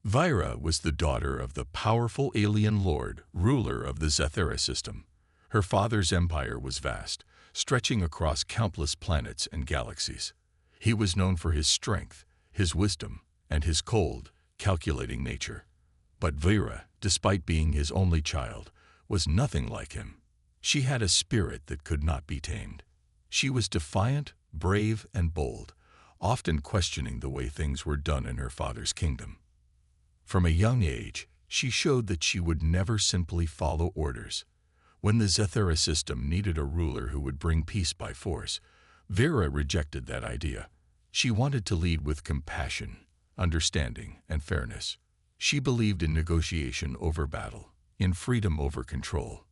Vyra was the daughter of the powerful alien lord, ruler of the Zethera system. Her father's empire was vast, stretching across countless planets and galaxies. He was known for his strength, his wisdom, and his cold, calculating nature. But Vyra, despite being his only child, was nothing like him. She had a spirit that could not be tamed. She was defiant, brave, and bold, often questioning the way things were done in her father's kingdom. From a young age, she showed that she would never simply follow orders. When the Zethera system needed a ruler who would bring peace by force, Vyra rejected that idea. She wanted to lead with compassion, understanding, and fairness. She believed in negotiation over battle, in freedom over control.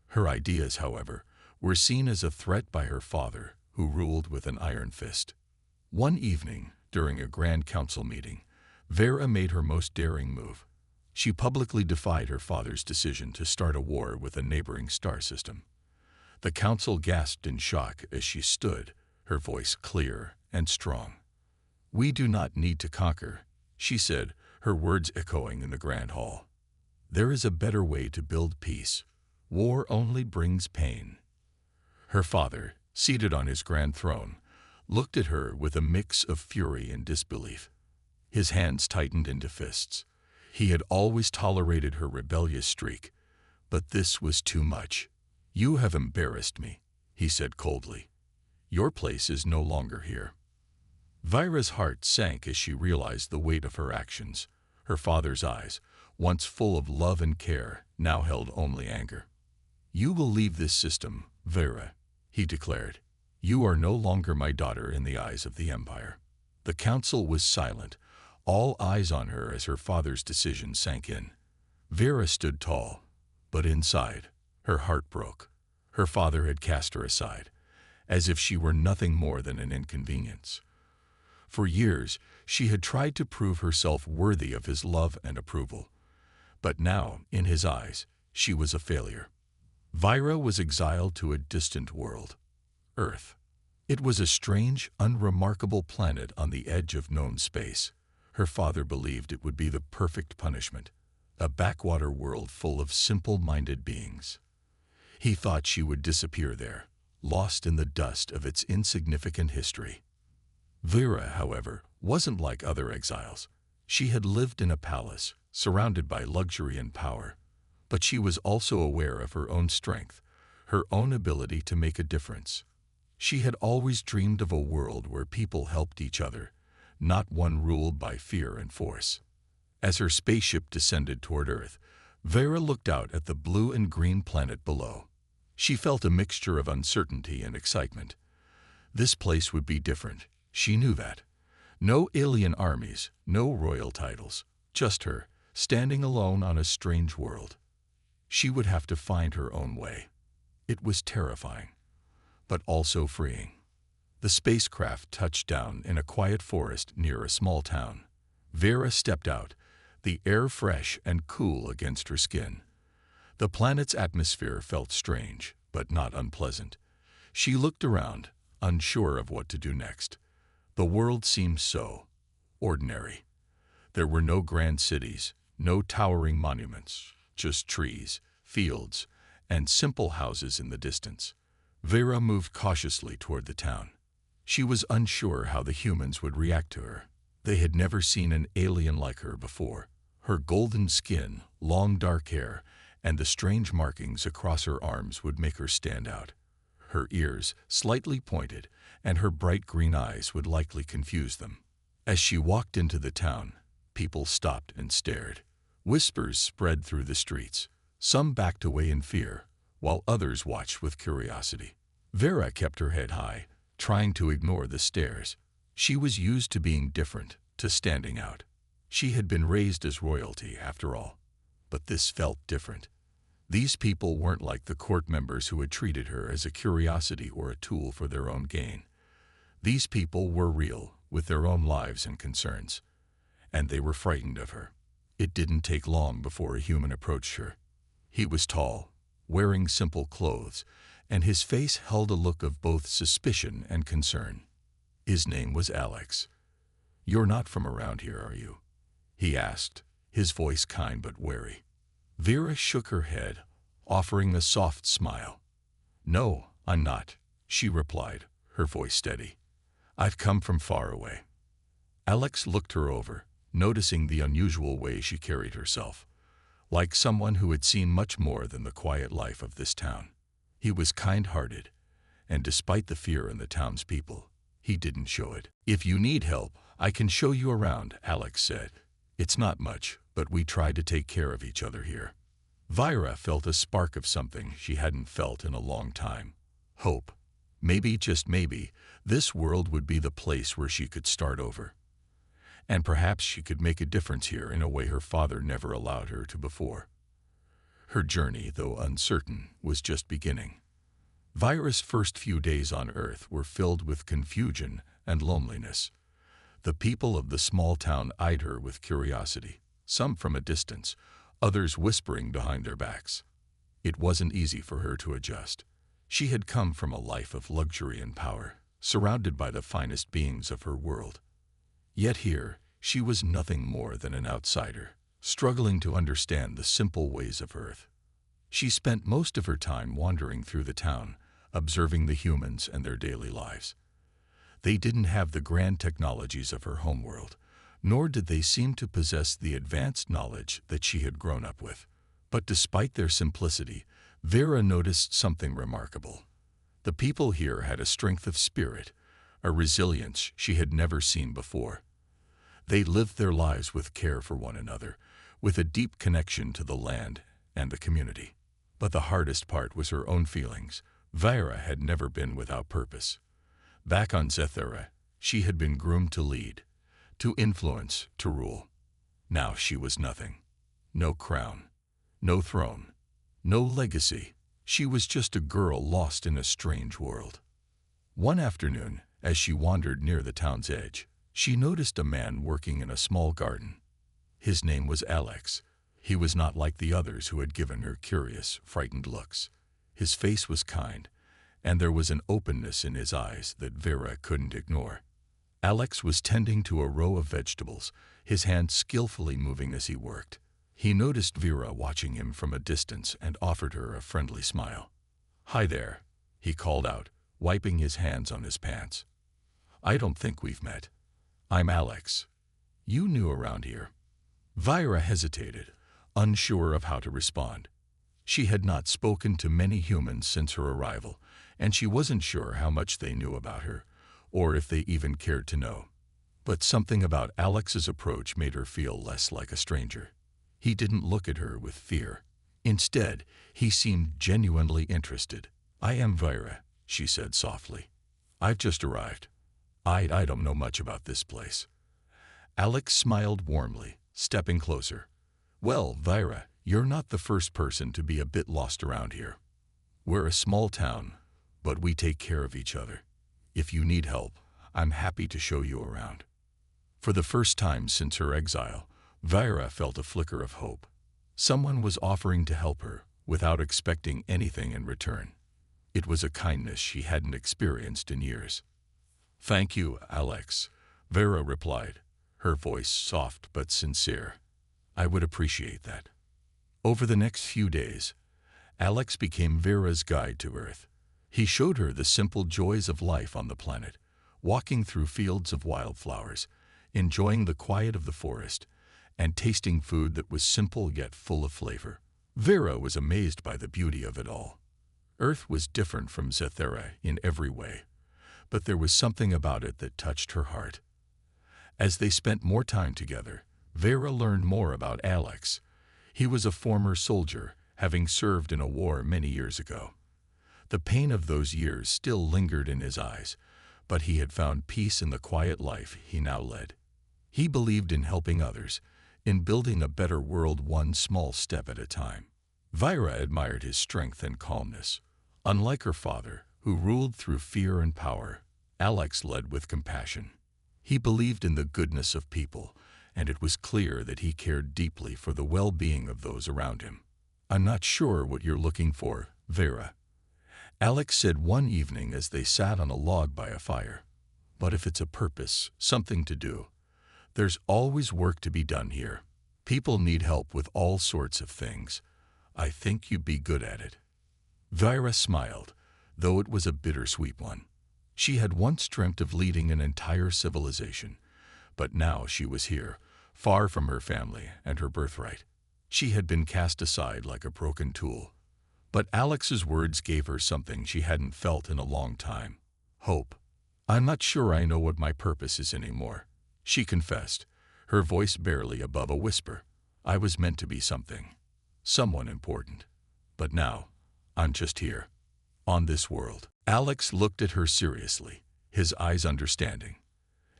Her ideas, however, were seen as a threat by her father, who ruled with an iron fist. One evening, during a grand council meeting, Vyra made her most daring move. She publicly defied her father's decision to start a war with a neighboring star system. The council gasped in shock as she stood, her voice clear and strong. "We do not need to conquer," she said, her words echoing in the grand hall. "There is a better way to build peace. War only brings pain." Her father, seated on his grand throne, looked at her with a mix of fury and disbelief. His hands tightened into fists. He had always tolerated her rebellious streak, but this was too much. "You have embarrassed me," he said coldly. "Your place is no longer here." Vyra's heart sank as she realized the weight of her actions. Her father's eyes, once full of love and care, now held only anger. "You will leave this system, Vyra," he declared. "You are no longer my daughter in the eyes of the Empire." The council was silent, all eyes on her as her father's decision sank in. Vyra stood tall, but inside, her heart broke. Her father had cast her aside, as if she were nothing more than an inconvenience. For years, she had tried to prove herself worthy of his love and approval. But now, in his eyes, she was a failure. Vyra was exiled to a distant world, Earth. It was a strange, unremarkable planet on the edge of known space. Her father believed it would be the perfect punishment, a backwater world full of simple-minded beings. He thought she would disappear there, lost in the dust of its insignificant history. Vyra, however, wasn't like other exiles. She had lived in a palace, surrounded by luxury and power. But she was also aware of her own strength, her own ability to make a difference. She had always dreamed of a world where people helped each other, not one ruled by fear and force. As her spaceship descended toward Earth, Vyra looked out at the blue and green planet below. She felt a mixture of uncertainty and excitement. This place would be different, she knew that. No alien armies, no royal titles, just her, standing alone on a strange world. She would have to find her own way. It was terrifying, but also freeing. The spacecraft touched down in a quiet forest near a small town. Vyra stepped out, the air fresh and cool against her skin. The planet's atmosphere felt strange, but not unpleasant. She looked around, unsure of what to do next. The world seemed so ordinary. There were no grand cities, no towering monuments, just trees, fields, and simple houses in the distance. Vyra moved cautiously toward the town. She was unsure how the humans would react to her. They had never seen an alien like her before. Her golden skin, long dark hair, and the strange markings across her arms would make her stand out. Her ears, slightly pointed, and her bright green eyes would likely confuse them. As she walked into the town, people stopped and stared. Whispers spread through the streets. Some backed away in fear, while others watched with curiosity. Vyra kept her head high, trying to ignore the stares. She was used to being different, to standing out. She had been raised as royalty, after all. But this felt different. These people weren't like the court members who had treated her as a curiosity or a tool for their own gain. These people were real, with their own lives and concerns. And they were frightened of her. It didn't take long before a human approached her. He was tall, wearing simple clothes, and his face held a look of both suspicion and concern. His name was Alex. "You're not from around here, are you?" he asked, his voice kind but wary. Vera shook her head, offering a soft smile. "No, I'm not," she replied, her voice steady. "I've come from far away." Alex looked her over, noticing the unusual way she carried herself, like someone who had seen much more than the quiet life of this town. He was kind-hearted, and despite the fear in the townspeople, he didn't show it. "If you need help, I can show you around," Alex said. "It's not much, but we try to take care of each other here." Vera felt a spark of something she hadn't felt in a long time. Hope. Maybe, just maybe, this world would be the place where she could start over. And perhaps she could make a difference here in a way her father never allowed her to before. Her journey, though uncertain, was just beginning. Vera's first few days on Earth were filled with confusion and loneliness. The people of the small town eyed her with curiosity, some from a distance, others whispering behind their backs. It wasn't easy for her to adjust. She had come from a life of luxury and power, surrounded by the finest beings of her world. Yet here, she was nothing more than an outsider, struggling to understand the simple ways of Earth. She spent most of her time wandering through the town, observing the humans and their daily lives. They didn't have the grand technologies of her homeworld, nor did they seem to possess the advanced knowledge that she had grown up with. But despite their simplicity, Vera noticed something remarkable. The people here had a strength of spirit, a resilience she had never seen before. They lived their lives with care for one another, with a deep connection to the land and the community. But the hardest part was her own feelings. Vera had never been without purpose. Back on Zethera, she had been groomed to lead, to influence, to rule. Now she was nothing. No crown, no throne, no legacy. She was just a girl lost in a strange world. One afternoon, as she wandered near the town's edge, she noticed a man working in a small garden. His name was Alex. He was not like the others who had given her curious, frightened looks. His face was kind, and there was an openness in his eyes that Vera couldn't ignore. Alex was tending to a row of vegetables, his hand skillfully moving as he worked. He noticed Vera watching him from a distance and offered her a friendly smile. "Hi there," he called out, wiping his hands on his pants. "I don't think we've met. I'm Alex. You new around here?" Vera hesitated, unsure of how to respond. She had not spoken to many humans since her arrival, and she wasn't sure how much they knew about her, or if they even cared to know. But something about Alex's approach made her feel less like a stranger. He didn't look at her with fear. Instead, he seemed genuinely interested. "I am Vera," she said softly. "I've just arrived. I don't know much about this place." Alex smiled warmly, stepping closer. "Well, Vera, you're not the first person to be a bit lost around here. We're a small town, but we take care of each other. If you need help, I'm happy to show you around." For the first time since her exile, Vera felt a flicker of hope. Someone was offering to help her without expecting anything in return. It was a kindness she hadn't experienced in years. "Thank you, Alex," Vera replied, her voice soft but sincere. "I would appreciate that." Over the next few days, Alex became Vera's guide to Earth. He showed her the simple joys of life on the planet, walking through fields of wildflowers, enjoying the quiet of the forest, and tasting food that was simple yet full of flavor. Vera was amazed by the beauty of it all. Earth was different from Zethera in every way, but there was something about it that touched her heart. As they spent more time together, Vera learned more about Alex. He was a former soldier, having served in a war many years ago. The pain of those years still lingered in his eyes, but he had found peace in the quiet life he now led. He believed in helping others, in building a better world one small step at a time. Vera admired his strength and calmness. Unlike her father, who ruled through fear and power, Alex led with compassion. He believed in the goodness of people, and it was clear that he cared deeply for the well-being of those around him. "I'm not sure what you're looking for, Vera," Alex said one evening as they sat on a log by a fire. "But if it's a purpose, something to do, there's always work to be done here. People need help with all sorts of things. I think you'd be good at it." Vira smiled, though it was a bittersweet one. She had once dreamt of leading an entire civilization, but now she was here, far from her family and her birthright. She had been cast aside like a broken tool. But Alex's words gave her something she hadn't felt in a long time: hope. "I'm not sure I know what my purpose is anymore," she confessed, her voice barely above a whisper. "I was meant to be something, someone important. But now, I'm just here, on this world." Alex looked at her seriously, his eyes understanding.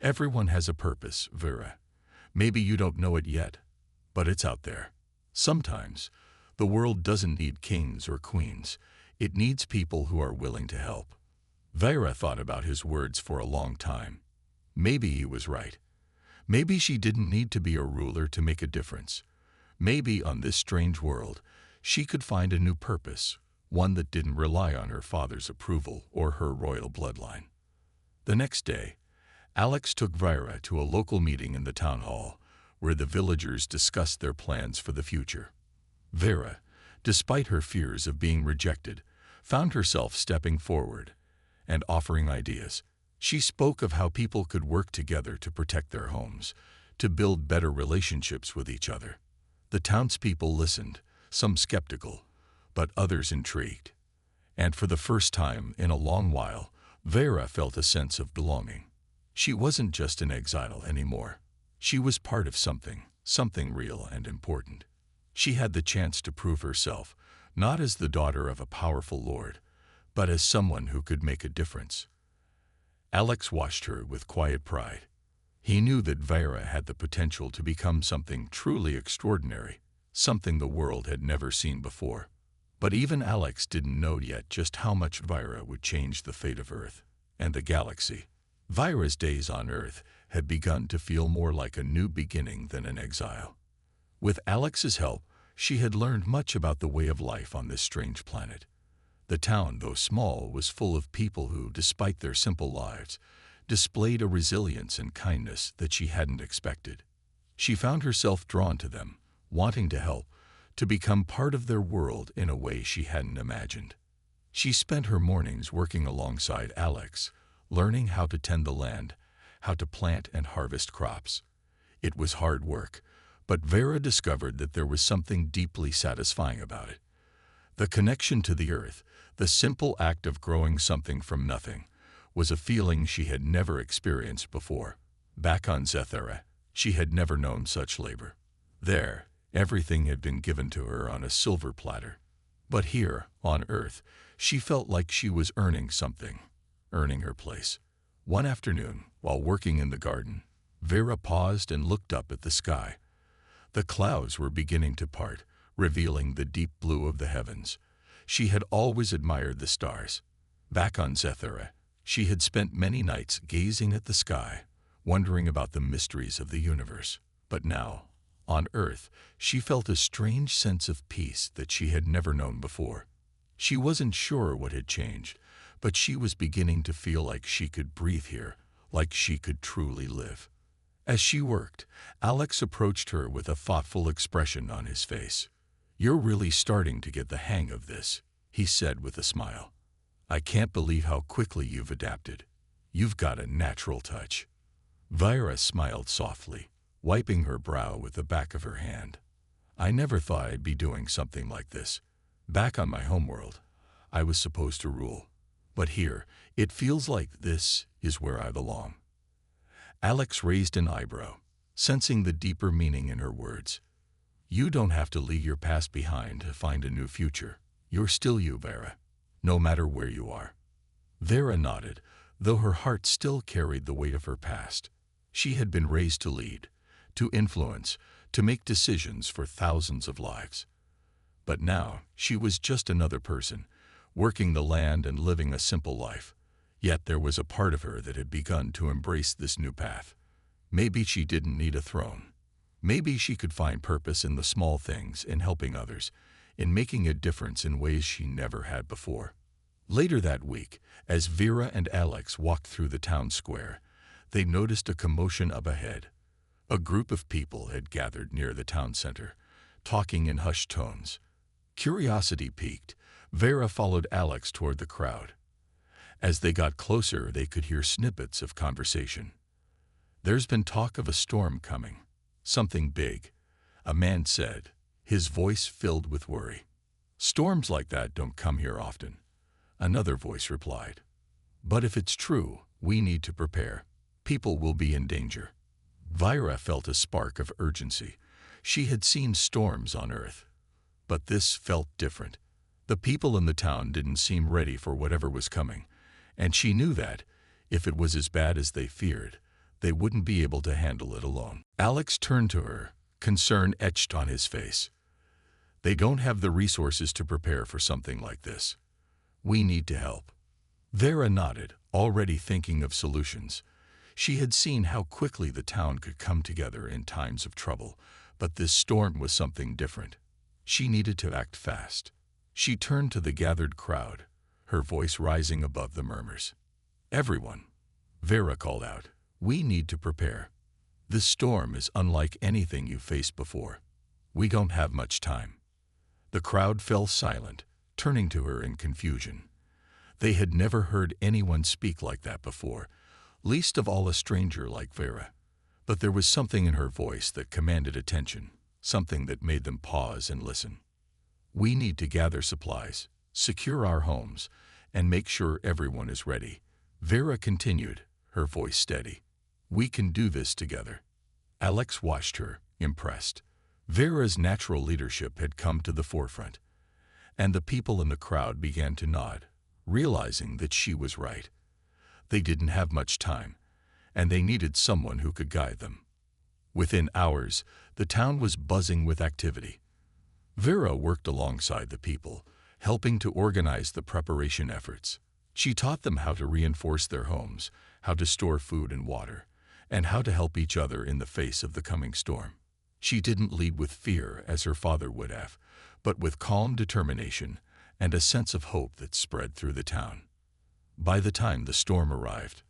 "Everyone has a purpose, Vera. Maybe you don't know it yet, but it's out there. Sometimes, the world doesn't need kings or queens. It needs people who are willing to help." Vera thought about his words for a long time. Maybe he was right. Maybe she didn't need to be a ruler to make a difference. Maybe on this strange world, she could find a new purpose, one that didn't rely on her father's approval or her royal bloodline. The next day, Alex took Vera to a local meeting in the town hall, where the villagers discussed their plans for the future. Vera, despite her fears of being rejected, found herself stepping forward and offering ideas. She spoke of how people could work together to protect their homes, to build better relationships with each other. The townspeople listened, some skeptical, but others intrigued. And for the first time in a long while, Vera felt a sense of belonging. She wasn't just an exile anymore. She was part of something real and important. She had the chance to prove herself, not as the daughter of a powerful lord, but as someone who could make a difference. Alex watched her with quiet pride. He knew that Vera had the potential to become something truly extraordinary, something the world had never seen before. But even Alex didn't know yet just how much Vera would change the fate of Earth and the galaxy. Vira's days on Earth had begun to feel more like a new beginning than an exile. With Alex's help, she had learned much about the way of life on this strange planet. The town, though small, was full of people who, despite their simple lives, displayed a resilience and kindness that she hadn't expected. She found herself drawn to them, wanting to help, to become part of their world in a way she hadn't imagined. She spent her mornings working alongside Alex, learning how to tend the land, how to plant and harvest crops. It was hard work, but Vera discovered that there was something deeply satisfying about it. The connection to the earth, the simple act of growing something from nothing, was a feeling she had never experienced before. Back on Zethera, she had never known such labor. There, everything had been given to her on a silver platter. But here, on Earth, she felt like she was earning something, earning her place. One afternoon, while working in the garden, Vera paused and looked up at the sky. The clouds were beginning to part, revealing the deep blue of the heavens. She had always admired the stars. Back on Zethera, she had spent many nights gazing at the sky, wondering about the mysteries of the universe. But now, on Earth, she felt a strange sense of peace that she had never known before. She wasn't sure what had changed, but she was beginning to feel like she could breathe here, like she could truly live. As she worked, Alex approached her with a thoughtful expression on his face. "You're really starting to get the hang of this," he said with a smile. "I can't believe how quickly you've adapted. You've got a natural touch." Vera smiled softly, wiping her brow with the back of her hand. "I never thought I'd be doing something like this. Back on my homeworld, I was supposed to rule. But here, it feels like this is where I belong." Alex raised an eyebrow, sensing the deeper meaning in her words. "You don't have to leave your past behind to find a new future. You're still you, Vera, no matter where you are." Vera nodded, though her heart still carried the weight of her past. She had been raised to lead, to influence, to make decisions for thousands of lives. But now she was just another person, working the land and living a simple life. Yet there was a part of her that had begun to embrace this new path. Maybe she didn't need a throne. Maybe she could find purpose in the small things, in helping others, in making a difference in ways she never had before. Later that week, as Vera and Alex walked through the town square, they noticed a commotion up ahead. A group of people had gathered near the town center, talking in hushed tones. Curiosity piqued, Vera followed Alex toward the crowd. As they got closer, they could hear snippets of conversation. "There's been talk of a storm coming. Something big," a man said, his voice filled with worry. "Storms like that don't come here often," another voice replied. "But if it's true, we need to prepare. People will be in danger." Vera felt a spark of urgency. She had seen storms on Earth, but this felt different. The people in the town didn't seem ready for whatever was coming, and she knew that, if it was as bad as they feared, they wouldn't be able to handle it alone. Alex turned to her, concern etched on his face. "They don't have the resources to prepare for something like this. We need to help." Vera nodded, already thinking of solutions. She had seen how quickly the town could come together in times of trouble, but this storm was something different. She needed to act fast. She turned to the gathered crowd, her voice rising above the murmurs. "Everyone," Vera called out, "we need to prepare. This storm is unlike anything you've faced before. We don't have much time." The crowd fell silent, turning to her in confusion. They had never heard anyone speak like that before, least of all a stranger like Vera. But there was something in her voice that commanded attention, something that made them pause and listen. "We need to gather supplies, secure our homes, and make sure everyone is ready," Vera continued, her voice steady. "We can do this together." Alex watched her, impressed. Vera's natural leadership had come to the forefront, and the people in the crowd began to nod, realizing that she was right. They didn't have much time, and they needed someone who could guide them. Within hours, the town was buzzing with activity. Vera worked alongside the people, helping to organize the preparation efforts. She taught them how to reinforce their homes, how to store food and water, and how to help each other in the face of the coming storm. She didn't lead with fear as her father would have, but with calm determination and a sense of hope that spread through the town. By the time the storm arrived,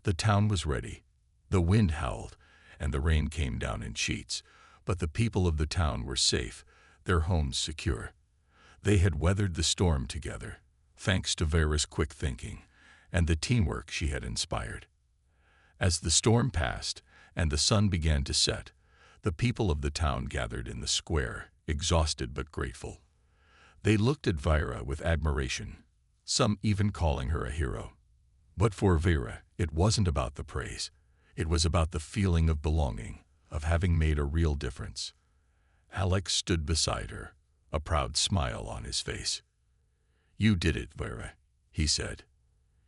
the town was ready. The wind howled, and the rain came down in sheets, but the people of the town were safe, their homes secure. They had weathered the storm together, thanks to Vera's quick thinking and the teamwork she had inspired. As the storm passed and the sun began to set, the people of the town gathered in the square, exhausted but grateful. They looked at Vera with admiration, some even calling her a hero. But for Vera, it wasn't about the praise. It was about the feeling of belonging, of having made a real difference. Alex stood beside her, a proud smile on his face. "You did it, Vera," he said.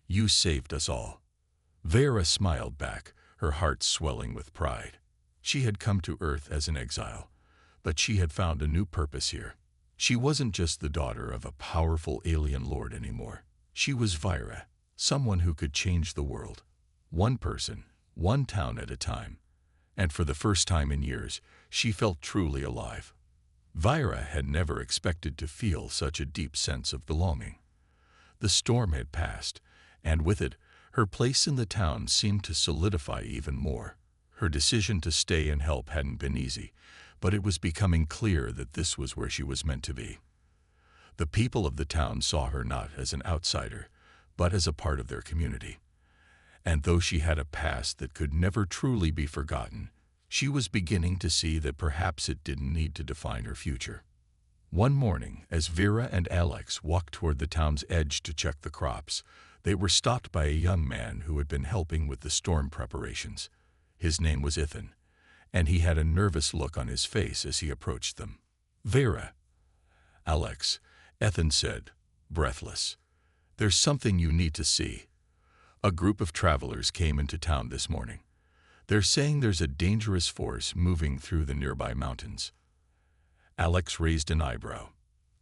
"You saved us all." Vera smiled back, her heart swelling with pride. She had come to Earth as an exile, but she had found a new purpose here. She wasn't just the daughter of a powerful alien lord anymore. She was Vera, someone who could change the world. One person, one town at a time. And for the first time in years, she felt truly alive. Vera had never expected to feel such a deep sense of belonging. The storm had passed, and with it, her place in the town seemed to solidify even more. Her decision to stay and help hadn't been easy, but it was becoming clear that this was where she was meant to be. The people of the town saw her not as an outsider, but as a part of their community. And though she had a past that could never truly be forgotten, she was beginning to see that perhaps it didn't need to define her future. One morning, as Vera and Alex walked toward the town's edge to check the crops, they were stopped by a young man who had been helping with the storm preparations. His name was Ethan, and he had a nervous look on his face as he approached them. "Vera." "Alex," Ethan said, breathless. "There's something you need to see. A group of travelers came into town this morning. They're saying there's a dangerous force moving through the nearby mountains." Alex raised an eyebrow.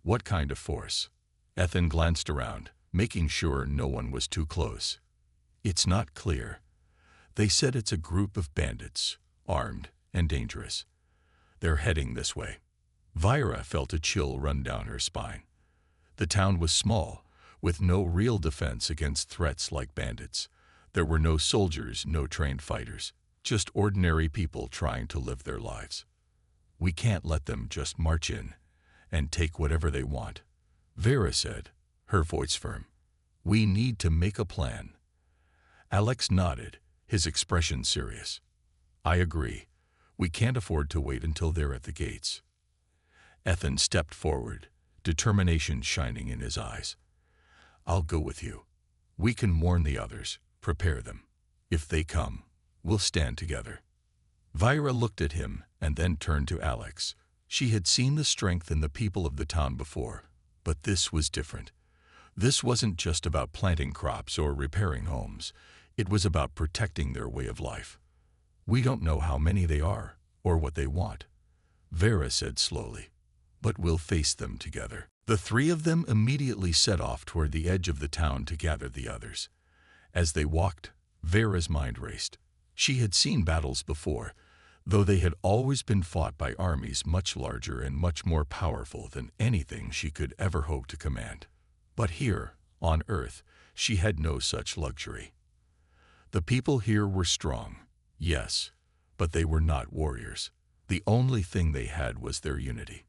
"What kind of force?" Ethan glanced around, making sure no one was too close. "It's not clear. They said it's a group of bandits, armed and dangerous. They're heading this way." Vera felt a chill run down her spine. The town was small, with no real defense against threats like bandits. There were no soldiers, no trained fighters. just ordinary people trying to live their lives. We can't let them just march in and take whatever they want, Vera said, her voice firm. We need to make a plan. Alex nodded, his expression serious. I agree. We can't afford to wait until they're at the gates. Ethan stepped forward, determination shining in his eyes. I'll go with you. We can warn the others, prepare them. If they come, we'll stand together. Vira looked at him and then turned to Alex. She had seen the strength in the people of the town before, but this was different. This wasn't just about planting crops or repairing homes. It was about protecting their way of life. We don't know how many they are or what they want, Vera said slowly, but we'll face them together. The three of them immediately set off toward the edge of the town to gather the others. As they walked, Vera's mind raced. She had seen battles before, though they had always been fought by armies much larger and much more powerful than anything she could ever hope to command. But here, on Earth, she had no such luxury. The people here were strong, yes, but they were not warriors. The only thing they had was their unity.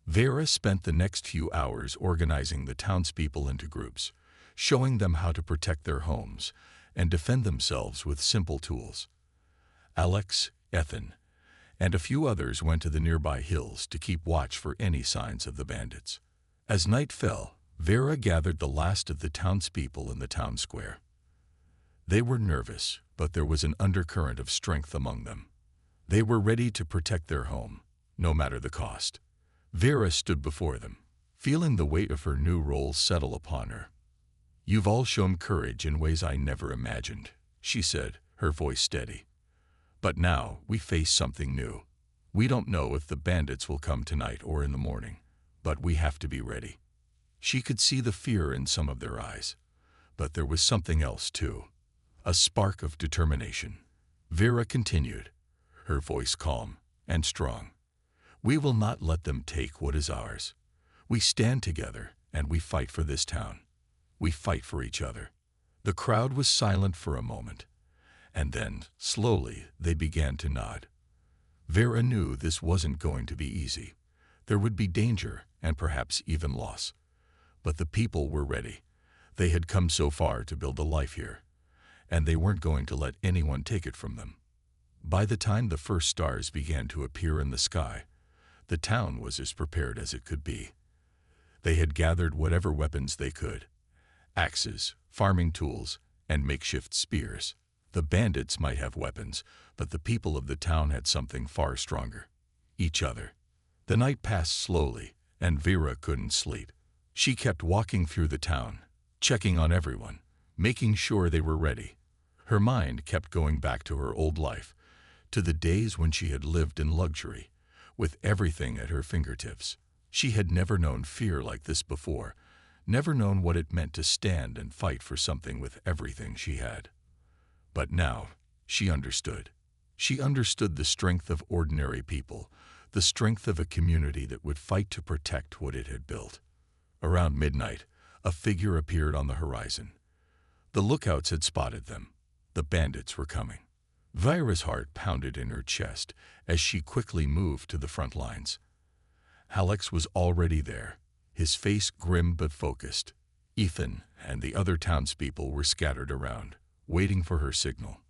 Vera spent the next few hours organizing the townspeople into groups, showing them how to protect their homes and defend themselves with simple tools. Alex, Ethan, and a few others went to the nearby hills to keep watch for any signs of the bandits. As night fell, Vera gathered the last of the townspeople in the town square. They were nervous, but there was an undercurrent of strength among them. They were ready to protect their home, no matter the cost. Vera stood before them, feeling the weight of her new role settle upon her. You've all shown courage in ways I never imagined, she said, her voice steady. But now we face something new. We don't know if the bandits will come tonight or in the morning, but we have to be ready. She could see the fear in some of their eyes, but there was something else too, a spark of determination. Vera continued, her voice calm and strong. We will not let them take what is ours. We stand together and we fight for this town. We fight for each other. The crowd was silent for a moment, and then, slowly, they began to nod. Vera knew this wasn't going to be easy. There would be danger and perhaps even loss. But the people were ready. They had come so far to build a life here, and they weren't going to let anyone take it from them. By the time the first stars began to appear in the sky, the town was as prepared as it could be. They had gathered whatever weapons they could: axes, farming tools, and makeshift spears. The bandits might have weapons, but the people of the town had something far stronger: each other. The night passed slowly, and Vera couldn't sleep. She kept walking through the town, checking on everyone, making sure they were ready. Her mind kept going back to her old life, to the days when she had lived in luxury, with everything at her fingertips. She had never known fear like this before, never known what it meant to stand and fight for something with everything she had. But now, she understood. She understood the strength of ordinary people, the strength of a community that would fight to protect what it had built. Around midnight, a figure appeared on the horizon. The lookouts had spotted them. The bandits were coming. Vira's heart pounded in her chest as she quickly moved to the front lines. Alex was already there, his face grim but focused. Ethan and the other townspeople were scattered around, waiting for her signal.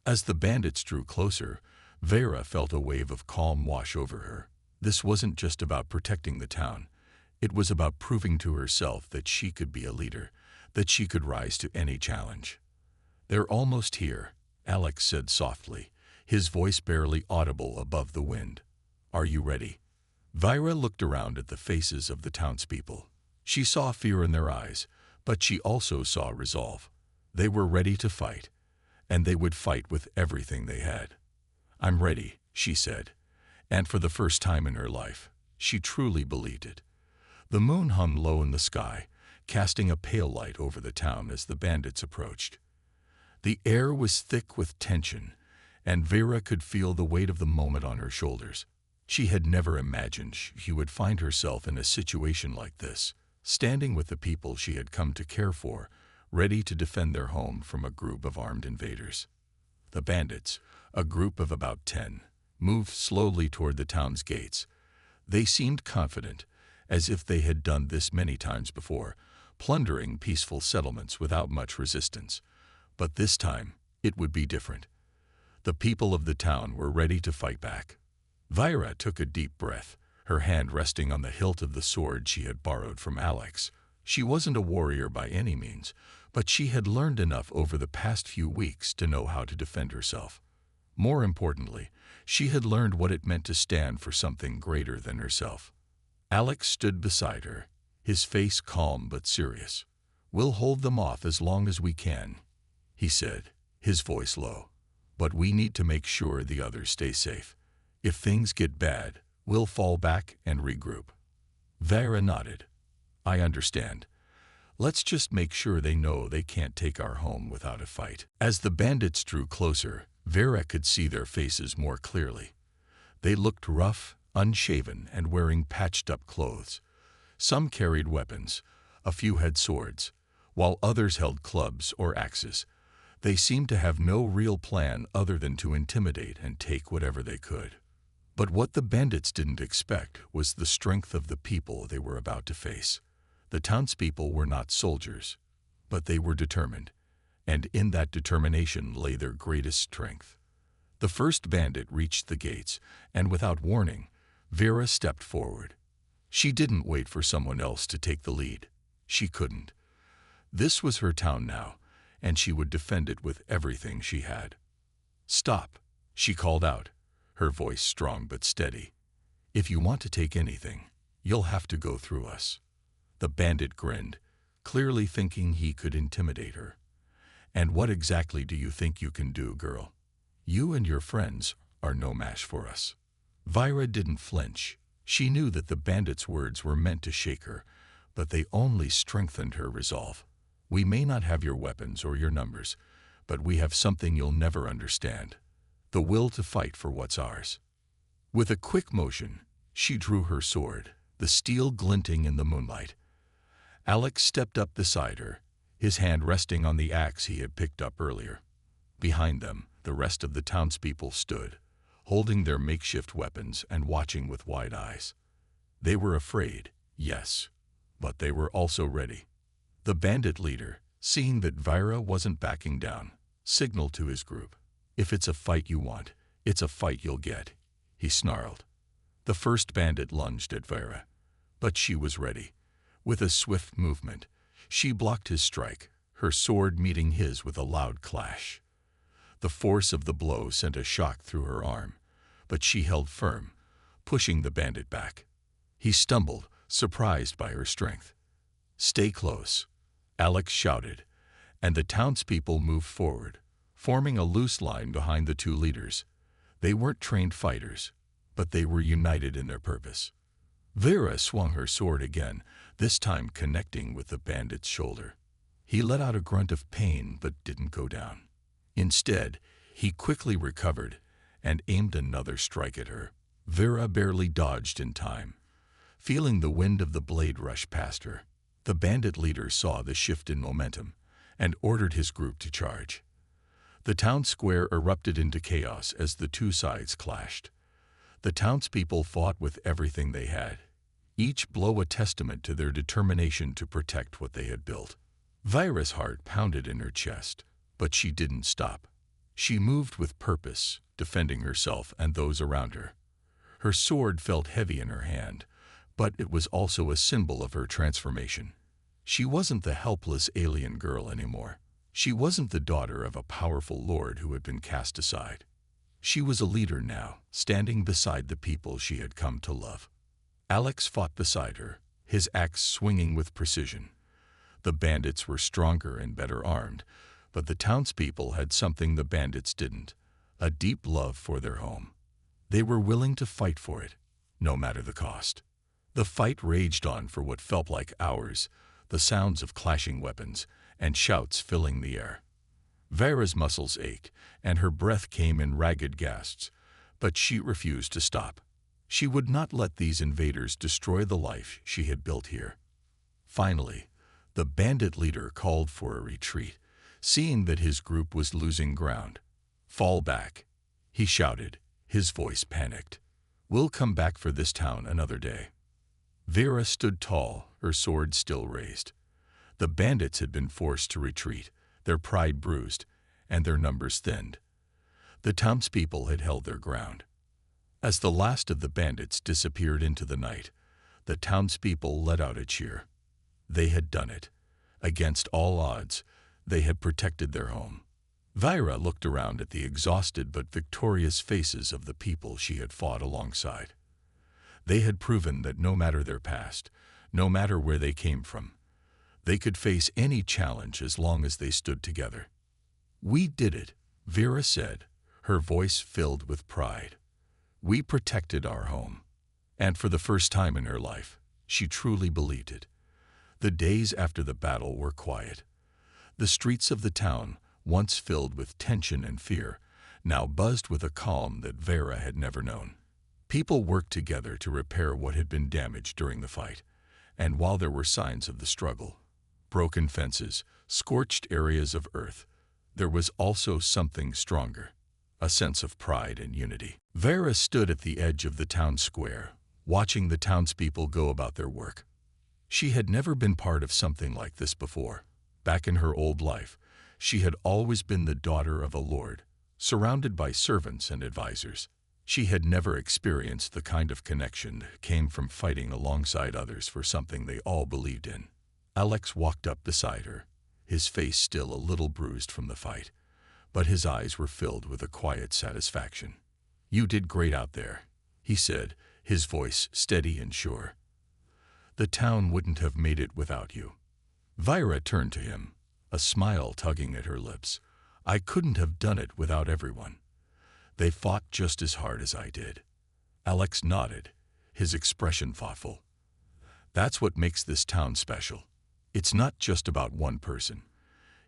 As the bandits drew closer, Vera felt a wave of calm wash over her. This wasn't just about protecting the town. It was about proving to herself that she could be a leader, that she could rise to any challenge. They're almost here, Alex said softly, his voice barely audible above the wind. Are you ready? Vira looked around at the faces of the townspeople. She saw fear in their eyes, but she also saw resolve. They were ready to fight, and they would fight with everything they had. I'm ready, she said, and for the first time in her life, she truly believed it. The moon hung low in the sky, casting a pale light over the town as the bandits approached. The air was thick with tension, and Vera could feel the weight of the moment on her shoulders. She had never imagined she would find herself in a situation like this, standing with the people she had come to care for, ready to defend their home from a group of armed invaders. The bandits, A group of about 10 moved slowly toward the town's gates. They seemed confident, as if they had done this many times before, plundering peaceful settlements without much resistance. But this time, it would be different. The people of the town were ready to fight back. Vira took a deep breath, her hand resting on the hilt of the sword she had borrowed from Alex. She wasn't a warrior by any means, but she had learned enough over the past few weeks to know how to defend herself. More importantly, she had learned what it meant to stand for something greater than herself. Alex stood beside her, his face calm but serious. "We'll hold them off as long as we can," he said, his voice low. "But we need to make sure the others stay safe. If things get bad, we'll fall back and regroup." Vera nodded. "I understand. Let's just make sure they know they can't take our home without a fight." As the bandits drew closer, Vera could see their faces more clearly. They looked rough, unshaven, and wearing patched-up clothes. Some carried weapons, a few had swords, while others held clubs or axes. They seemed to have no real plan other than to intimidate and take whatever they could. But what the bandits didn't expect was the strength of the people they were about to face. The townspeople were not soldiers, but they were determined, and in that determination lay their greatest strength. The first bandit reached the gates, and without warning, Vera stepped forward. She didn't wait for someone else to take the lead. She couldn't. This was her town now, and she would defend it with everything she had. "Stop," she called out, her voice strong but steady. "If you want to take anything, you'll have to go through us." The bandit grinned, clearly thinking he could intimidate her. "And what exactly do you think you can do, girl? You and your friends are no match for us." Vira didn't flinch. She knew that the bandit's words were meant to shake her, but they only strengthened her resolve. "We may not have your weapons or your numbers, but we have something you'll never understand: the will to fight for what's ours." With a quick motion, she drew her sword, the steel glinting in the moonlight. Alex stepped up beside her, his hand resting on the axe he had picked up earlier. Behind them, the rest of the townspeople stood, holding their makeshift weapons and watching with wide eyes. They were afraid, yes, but they were also ready. The bandit leader, seeing that Vira wasn't backing down, signaled to his group. "If it's a fight you want, it's a fight you'll get," he snarled. The first bandit lunged at Vira, but she was ready. With a swift movement, she blocked his strike, her sword meeting his with a loud clash. The force of the blow sent a shock through her arm, but she held firm, pushing the bandit back. He stumbled, surprised by her strength. "Stay close," Alex shouted, and the townspeople moved forward, forming a loose line behind the two leaders. They weren't trained fighters, but they were united in their purpose. Vera swung her sword again, this time connecting with the bandit's shoulder. He let out a grunt of pain but didn't go down. Instead, he quickly recovered and aimed another strike at her. Vera barely dodged in time, feeling the wind of the blade rush past her. The bandit leader saw the shift in momentum and ordered his group to charge. The town square erupted into chaos as the two sides clashed. The townspeople fought with everything they had, each blow a testament to their determination to protect what they had built. Vira's heart pounded in her chest, but she didn't stop. She moved with purpose, defending herself and those around her. Her sword felt heavy in her hand, but it was also a symbol of her transformation. She wasn't the helpless alien girl anymore. She wasn't the daughter of a powerful lord who had been cast aside. She was a leader now, standing beside the people she had come to love. Alex fought beside her, his axe swinging with precision. The bandits were stronger and better armed, but the townspeople had something the bandits didn't: a deep love for their home. They were willing to fight for it, no matter the cost. The fight raged on for what felt like hours, the sounds of clashing weapons and shouts filling the air. Vera's muscles ached, and her breath came in ragged gasps, but she refused to stop. She would not let these invaders destroy the life she had built here. Finally, the bandit leader called for a retreat, seeing that his group was losing ground. "Fall back," he shouted, his voice panicked. "We'll come back for this town another day." Vera stood tall, her sword still raised. The bandits had been forced to retreat, their pride bruised, and their numbers thinned. The townspeople had held their ground. As the last of the bandits disappeared into the night, the townspeople let out a cheer. They had done it. Against all odds, they had protected their home. Vera looked around at the exhausted but victorious faces of the people she had fought alongside. They had proven that no matter their past, no matter where they came from, they could face any challenge as long as they stood together. "We did it," Vera said, her voice filled with pride. "We protected our home." And for the first time in her life, she truly believed it. The days after the battle were quiet. The streets of the town, once filled with tension and fear, now buzzed with a calm that Vera had never known. People worked together to repair what had been damaged during the fight, and while there were signs of the struggle, broken fences, scorched areas of earth, there was also something stronger, a sense of pride and unity. Vera stood at the edge of the town square, watching the townspeople go about their work. She had never been part of something like this before. Back in her old life, she had always been the daughter of a lord, surrounded by servants and advisors. She had never experienced the kind of connection that came from fighting alongside others for something they all believed in. Alex walked up beside her, his face still a little bruised from the fight, but his eyes were filled with a quiet satisfaction. "You did great out there," he said, his voice steady and sure. "The town wouldn't have made it without you." Vera turned to him, a smile tugging at her lips. "I couldn't have done it without everyone. They fought just as hard as I did." Alex nodded, his expression thoughtful. "That's what makes this town special. It's not just about one person.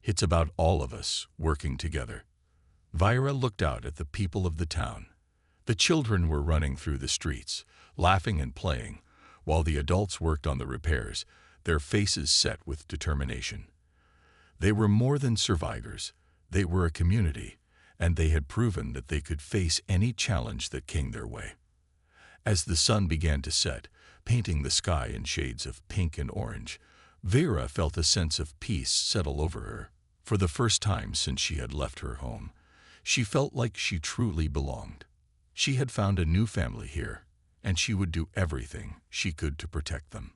It's about all of us working together." Vera looked out at the people of the town. The children were running through the streets, laughing and playing, while the adults worked on the repairs, their faces set with determination. They were more than survivors. They were a community, and they had proven that they could face any challenge that came their way. As the sun began to set, painting the sky in shades of pink and orange, Vera felt a sense of peace settle over her. For the first time since she had left her home, she felt like she truly belonged. She had found a new family here, and she would do everything she could to protect them.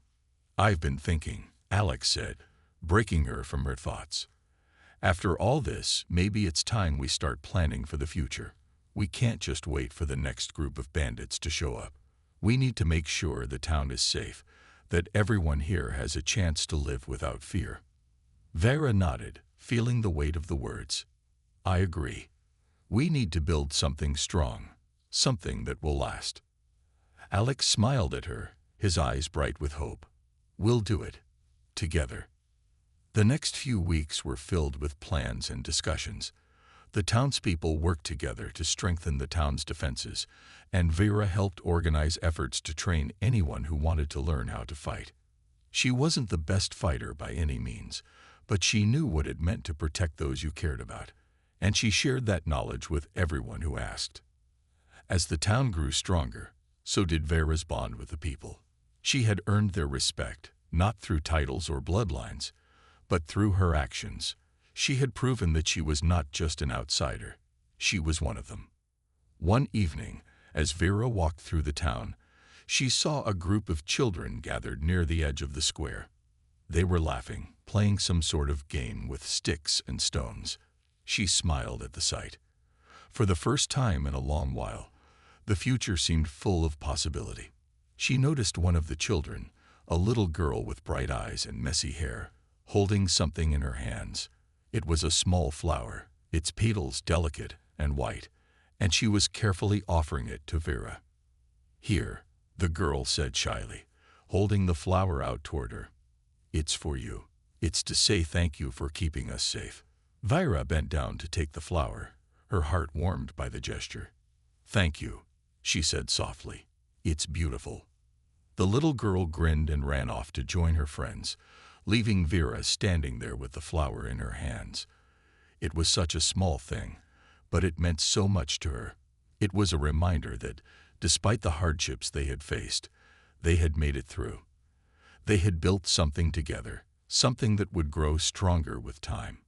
"I've been thinking," Alex said, breaking her from her thoughts. "After all this, maybe it's time we start planning for the future. We can't just wait for the next group of bandits to show up. We need to make sure the town is safe, that everyone here has a chance to live without fear." Vera nodded, feeling the weight of the words. "I agree. We need to build something strong, something that will last." Alex smiled at her, his eyes bright with hope. "We'll do it. Together." The next few weeks were filled with plans and discussions. The townspeople worked together to strengthen the town's defenses, and Vera helped organize efforts to train anyone who wanted to learn how to fight. She wasn't the best fighter by any means, but she knew what it meant to protect those you cared about, and she shared that knowledge with everyone who asked. As the town grew stronger, so did Vera's bond with the people. She had earned their respect, not through titles or bloodlines, but through her actions. She had proven that she was not just an outsider, she was one of them. One evening, as Vera walked through the town, she saw a group of children gathered near the edge of the square. They were laughing, playing some sort of game with sticks and stones. She smiled at the sight. For the first time in a long while, the future seemed full of possibility. She noticed one of the children, a little girl with bright eyes and messy hair, holding something in her hands. It was a small flower, its petals delicate and white, and she was carefully offering it to Vera. "Here," the girl said shyly, holding the flower out toward her. "It's for you. It's to say thank you for keeping us safe." Vera bent down to take the flower, her heart warmed by the gesture. "Thank you," she said softly. "It's beautiful." The little girl grinned and ran off to join her friends, leaving Vera standing there with the flower in her hands. It was such a small thing, but it meant so much to her. It was a reminder that, despite the hardships they had faced, they had made it through. They had built something together, something that would grow stronger with time.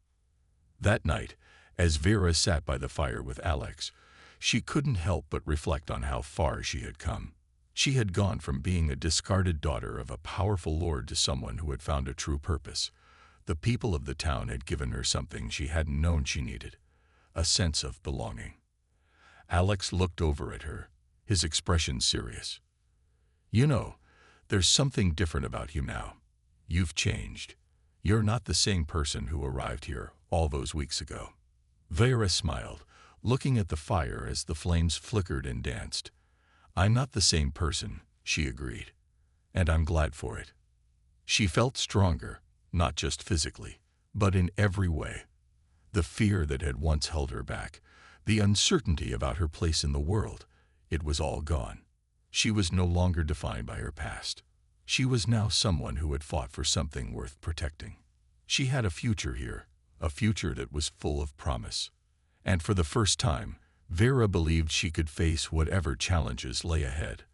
That night, as Vera sat by the fire with Alex, she couldn't help but reflect on how far she had come. She had gone from being a discarded daughter of a powerful lord to someone who had found a true purpose. The people of the town had given her something she hadn't known she needed, a sense of belonging. Alex looked over at her, his expression serious. "You know, there's something different about you now. You've changed. You're not the same person who arrived here all those weeks ago." Vera smiled, looking at the fire as the flames flickered and danced. "I'm not the same person," she agreed, "and I'm glad for it." She felt stronger, not just physically, but in every way. The fear that had once held her back, the uncertainty about her place in the world, it was all gone. She was no longer defined by her past. She was now someone who had fought for something worth protecting. She had a future here, a future that was full of promise. And for the first time, Vera believed she could face whatever challenges lay ahead,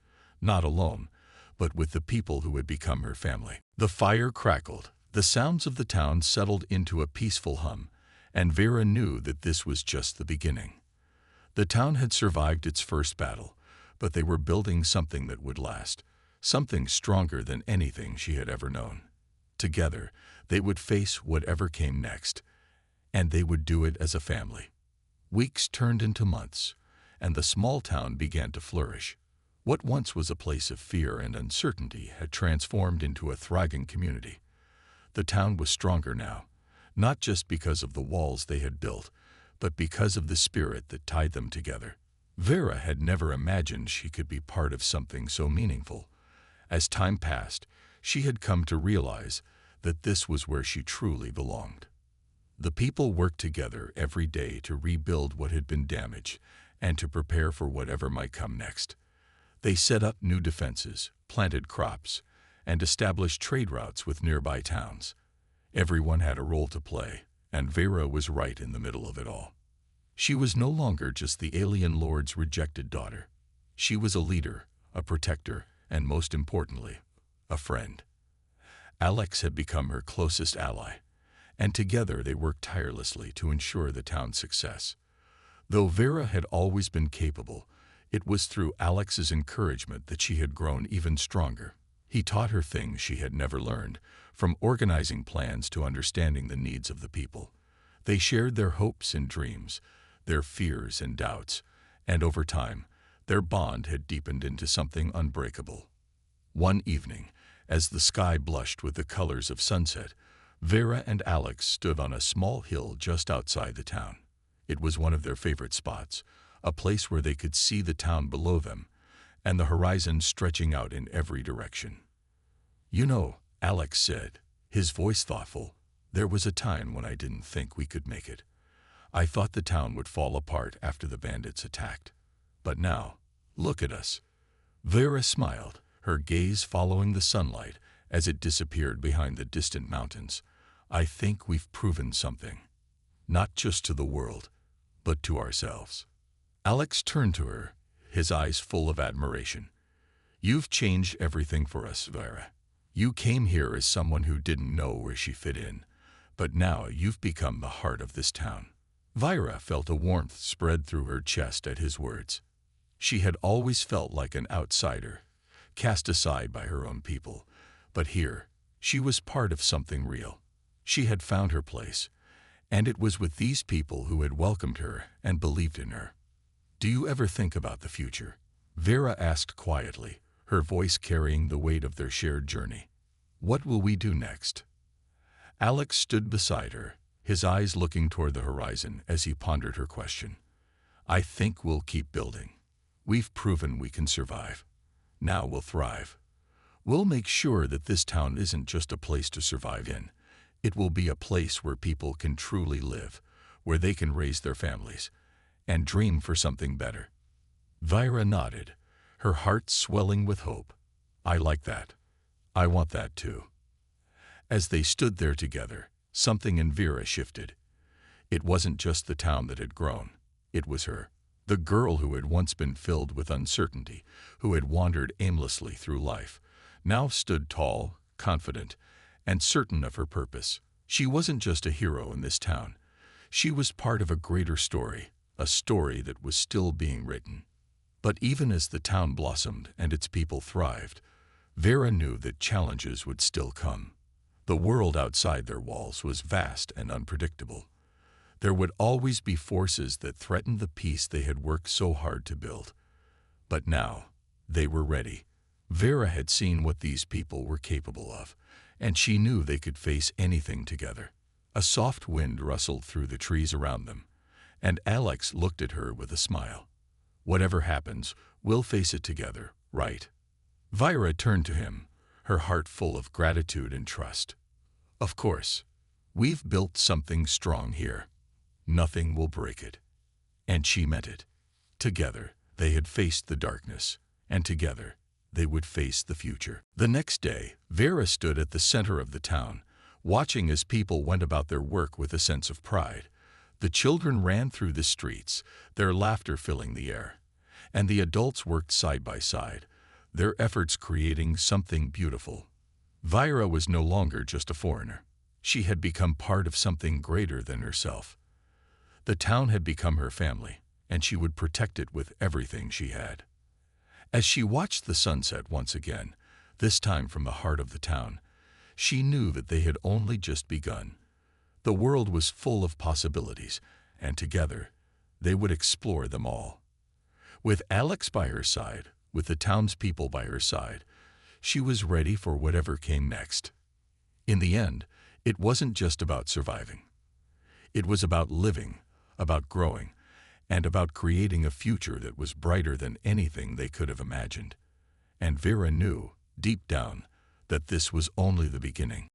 not alone, but with the people who had become her family. The fire crackled, the sounds of the town settled into a peaceful hum, and Vera knew that this was just the beginning. The town had survived its first battle, but they were building something that would last, something stronger than anything she had ever known. Together, they would face whatever came next, and they would do it as a family. Weeks turned into months, and the small town began to flourish. What once was a place of fear and uncertainty had transformed into a thriving community. The town was stronger now, not just because of the walls they had built, but because of the spirit that tied them together. Vera had never imagined she could be part of something so meaningful. As time passed, she had come to realize that this was where she truly belonged. The people worked together every day to rebuild what had been damaged and to prepare for whatever might come next. They set up new defenses, planted crops, and established trade routes with nearby towns. Everyone had a role to play, and Vera was right in the middle of it all. She was no longer just the alien lord's rejected daughter. She was a leader, a protector, and most importantly, a friend. Alex had become her closest ally, and together they worked tirelessly to ensure the town's success. Though Vera had always been capable, it was through Alex's encouragement that she had grown even stronger. He taught her things she had never learned, from organizing plans to understanding the needs of the people. They shared their hopes and dreams, their fears and doubts, and over time, their bond had deepened into something unbreakable. One evening, as the sky blushed with the colors of sunset, Vera and Alex stood on a small hill just outside the town. It was one of their favorite spots, a place where they could see the town below them, and the horizon stretching out in every direction. "You know," Alex said, his voice thoughtful, "there was a time when I didn't think we could make it. I thought the town would fall apart after the bandits attacked. But now, look at us." Vera smiled, her gaze following the sunlight as it disappeared behind the distant mountains. "I think we've proven something, not just to the world, but to ourselves." Alex turned to her, his eyes full of admiration. "You've changed everything for us, Vera. You came here as someone who didn't know where she fit in, but now you've become the heart of this town." Vera felt a warmth spread through her chest at his words. She had always felt like an outsider, cast aside by her own people, but here, she was part of something real. She had found her place, and it was with these people who had welcomed her and believed in her. "Do you ever think about the future?" Vera asked quietly, her voice carrying the weight of their shared journey. "What will we do next?" Alex stood beside her, his eyes looking toward the horizon as he pondered her question. "I think we'll keep building. We've proven we can survive. Now we'll thrive. We'll make sure that this town isn't just a place to survive in. It will be a place where people can truly live, where they can raise their families, and dream for something better." Vera nodded, her heart swelling with hope. "I like that. I want that too." As they stood there together, something in Vera shifted. It wasn't just the town that had grown. It was her. The girl who had once been filled with uncertainty, who had wandered aimlessly through life, now stood tall, confident, and certain of her purpose. She wasn't just a hero in this town. She was part of a greater story, a story that was still being written. But even as the town blossomed and its people thrived, Vera knew that challenges would still come. The world outside their walls was vast and unpredictable. There would always be forces that threatened the peace they had worked so hard to build. But now, they were ready. Vera had seen what these people were capable of, and she knew they could face anything together. A soft wind rustled through the trees around them, and Alex looked at her with a smile. Whatever happens, we'll face it together, right? Vera turned to him, her heart full of gratitude and trust. Of course, we've built something strong here. Nothing will break it. And she meant it. Together, they had faced the darkness, and together, they would face the future. The next day, Vera stood at the center of the town, watching as people went about their work with a sense of pride. The children ran through the streets, their laughter filling the air, and the adults worked side by side, their efforts creating something beautiful. Vera was no longer just a foreigner. She had become part of something greater than herself. The town had become her family, and she would protect it with everything she had. As she watched the sunset once again, this time from the heart of the town, she knew that they had only just begun. The world was full of possibilities, and together, they would explore them all. With Alex by her side, with the townspeople by her side, she was ready for whatever came next. In the end, it wasn't just about surviving. It was about living, about growing, and about creating a future that was brighter than anything they could have imagined. And Vera knew, deep down, that this was only the beginning.